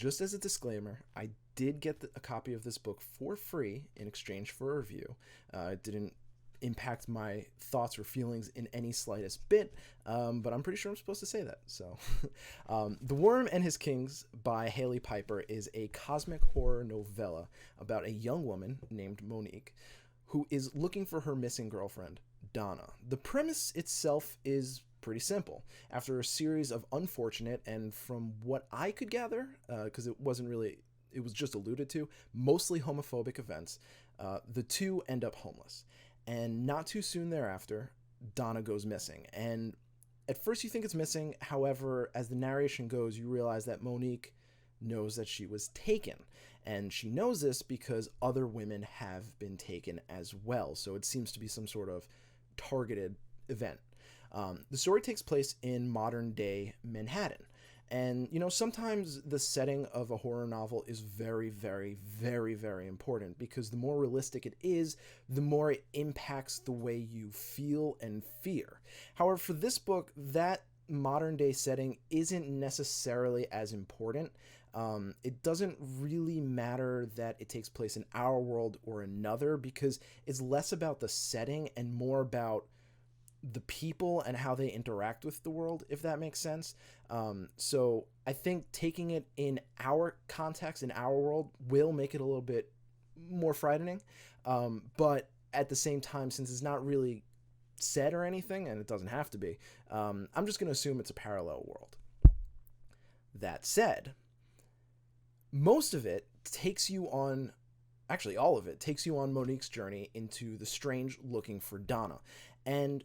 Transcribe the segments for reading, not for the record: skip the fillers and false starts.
just as a disclaimer, I did get a copy of this book for free in exchange for a review. It didn't impact my thoughts or feelings in any slightest bit, but I'm pretty sure I'm supposed to say that. So, The Worm and His Kings by Hailey Piper is a cosmic horror novella about a young woman named Monique who is looking for her missing girlfriend, Donna. The premise itself is pretty simple. After a series of unfortunate and, from what I could gather, because it wasn't really, it was just alluded to, mostly homophobic events, the two end up homeless. And not too soon thereafter, Donna goes missing. And at first you think it's missing. However, as the narration goes, you realize that Monique knows that she was taken. And she knows this because other women have been taken as well. So it seems to be some sort of targeted event. The story takes place in modern day Manhattan. And, you know, sometimes the setting of a horror novel is very, very, very, very important because the more realistic it is, the more it impacts the way you feel and fear. However, for this book, that modern day setting isn't necessarily as important. It doesn't really matter that it takes place in our world or another because it's less about the setting and more about the people and how they interact with the world, if that makes sense. So I think taking it in our context, in our world, will make it a little bit more frightening. But at the same time, since it's not really said or anything, and it doesn't have to be, I'm just going to assume it's a parallel world. That said, most of it takes you on, actually all of it takes you on Monique's journey into the strange looking for Donna. And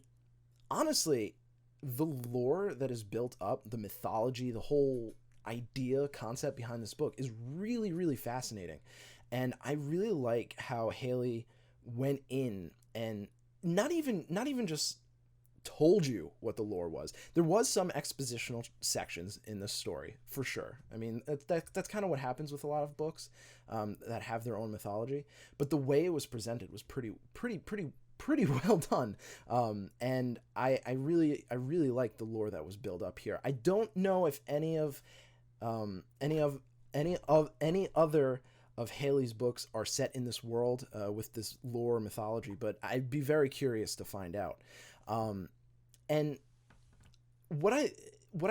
honestly, the lore that is built up, the mythology, the whole idea, concept behind this book is really, really fascinating. And I really like how Hailey went in and not even just told you what the lore was. There was some expositional sections in this story, for sure. I mean, that's kind of what happens with a lot of books that have their own mythology. But the way it was presented was pretty well done. And I really like the lore that was built up here. I don't know if any other of Hailey's books are set in this world with this lore mythology, but I'd be very curious to find out. And what I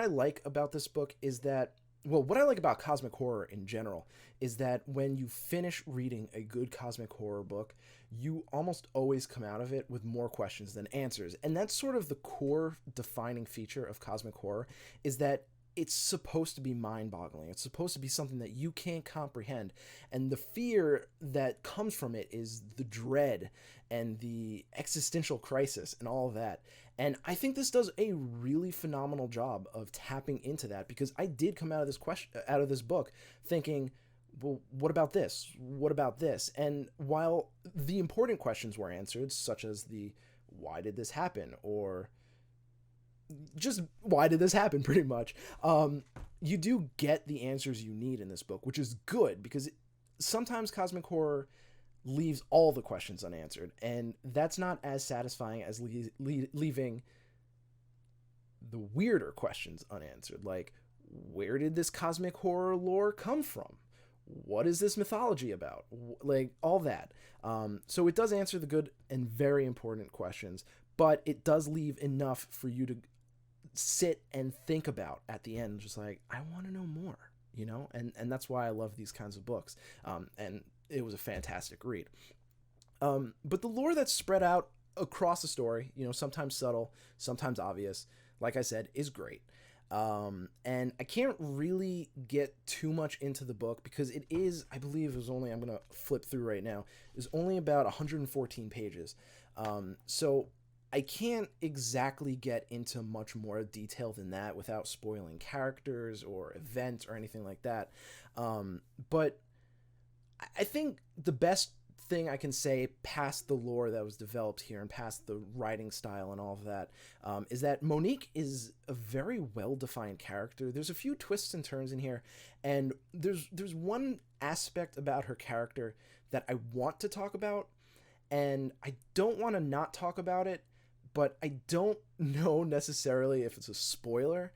like about this book is that, well, what I like about cosmic horror in general is that when you finish reading a good cosmic horror book, you almost always come out of it with more questions than answers. And that's sort of the core defining feature of cosmic horror, is that it's supposed to be mind-boggling. It's supposed to be something that you can't comprehend. And the fear that comes from it is the dread and the existential crisis and all of that. And I think this does a really phenomenal job of tapping into that, because I did come out of this book thinking, well, what about this? What about this? And while the important questions were answered, such as the why did this happen, or just why did this happen, pretty much, you do get the answers you need in this book, which is good, because sometimes cosmic horror leaves all the questions unanswered, and that's not as satisfying as leaving the weirder questions unanswered, like, where did this cosmic horror lore come from? What is this mythology about? Like, all that. So it does answer the good and very important questions, but it does leave enough for you to sit and think about at the end, just like, I want to know more, you know? And that's why I love these kinds of books. And it was a fantastic read. But the lore that's spread out across the story, you know, sometimes subtle, sometimes obvious, like I said, is great. And I can't really get too much into the book because it is, I believe it was only, I'm going to flip through right now, is only about 114 pages. So I can't exactly get into much more detail than that without spoiling characters or events or anything like that. But I think the best thing I can say past the lore that was developed here and past the writing style and all of that, is that Monique is a very well-defined character. There's a few twists and turns in here, and there's one aspect about her character that I want to talk about, and I don't want to not talk about it, but I don't know necessarily if it's a spoiler.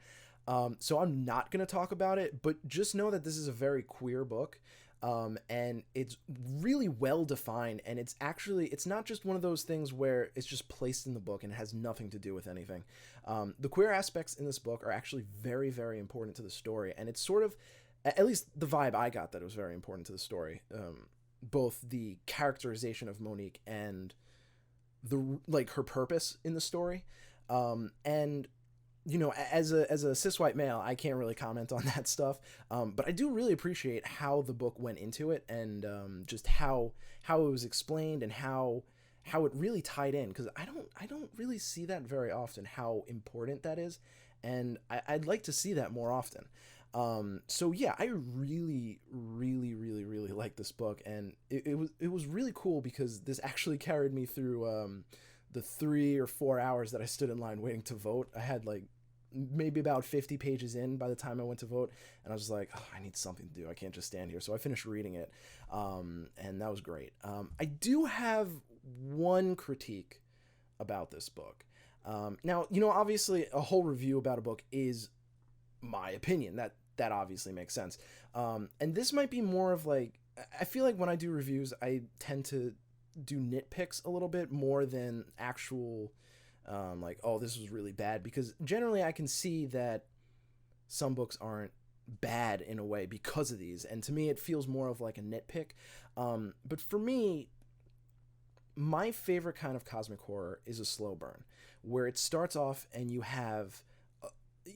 So I'm not going to talk about it, but just know that this is a very queer book. And it's really well defined, and it's not just one of those things where it's just placed in the book and it has nothing to do with anything. The queer aspects in this book are actually very, very important to the story, and it's sort of, at least the vibe I got, that it was very important to the story. Both the characterization of Monique and her purpose in the story. And as a cis white male, I can't really comment on that stuff. But I do really appreciate how the book went into it, and just how it was explained, and how it really tied in, because I don't really see that very often, how important that is, and I'd like to see that more often. So yeah, I really, really, really, really like this book, and it was really cool, because this actually carried me through the 3 or 4 hours that I stood in line waiting to vote. I had maybe about 50 pages in by the time I went to vote, and I was just like, oh, I need something to do. I can't just stand here. So I finished reading it, and that was great. I do have one critique about this book. Now, obviously a whole review about a book is my opinion. That obviously makes sense. And this might be more of I feel like when I do reviews, I tend to do nitpicks a little bit more than actual oh, this was really bad, because generally I can see that some books aren't bad in a way because of these, and to me it feels more of like a nitpick. But for me, my favorite kind of cosmic horror is a slow burn, where it starts off and you have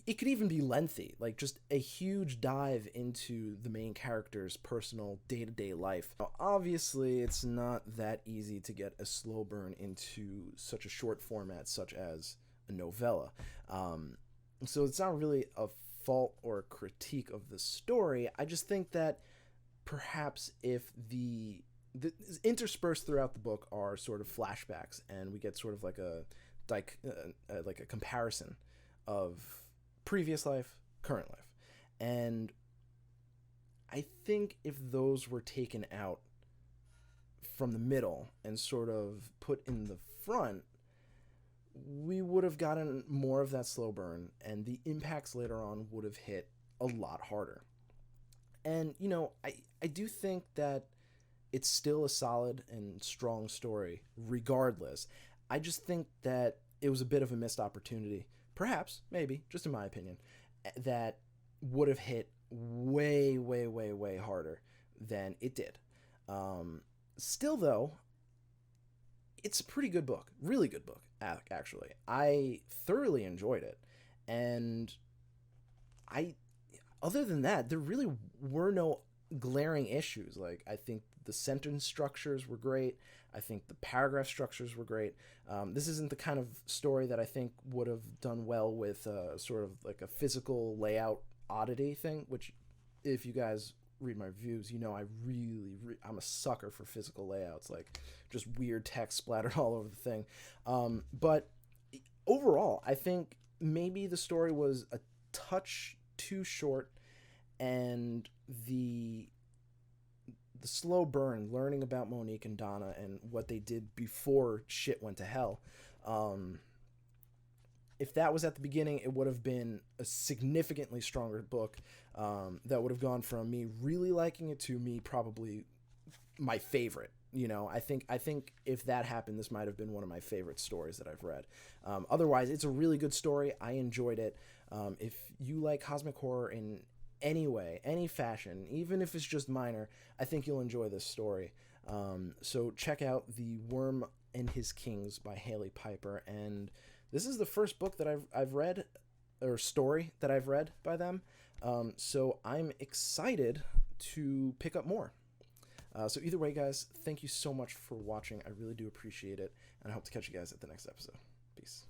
it could even be lengthy, just a huge dive into the main character's personal day-to-day life. Now, obviously, it's not that easy to get a slow burn into such a short format, such as a novella. So it's not really a fault or a critique of the story. I just think that perhaps if the interspersed throughout the book are sort of flashbacks, and we get sort of like a comparison of previous life, current life. And I think if those were taken out from the middle and sort of put in the front, we would have gotten more of that slow burn, and the impacts later on would have hit a lot harder. And, I do think that it's still a solid and strong story regardless. I just think that it was a bit of a missed opportunity. Perhaps, maybe, just in my opinion, that would have hit way, way, way, way harder than it did. Still, though, it's a pretty good book. Really good book, actually. I thoroughly enjoyed it. And other than that, there really were no glaring issues. I think the sentence structures were great. I think the paragraph structures were great. This isn't the kind of story that I think would have done well with sort of like a physical layout oddity thing, which, if you guys read my reviews, I'm a sucker for physical layouts, just weird text splattered all over the thing. But overall, I think maybe the story was a touch too short, and the slow burn, learning about Monique and Donna and what they did before shit went to hell. If that was at the beginning, it would have been a significantly stronger book that would have gone from me really liking it to me probably my favorite. I think if that happened, this might have been one of my favorite stories that I've read. Otherwise, it's a really good story. I enjoyed it. If you like cosmic horror in any way, any fashion, even if it's just minor, I think you'll enjoy this story. So check out The Worm and His Kings by Hailey Piper, and this is the first book that I've read, or story that I've read by them. So I'm excited to pick up more. So either way, guys, thank you so much for watching. I really do appreciate it, and I hope to catch you guys at the next episode. Peace.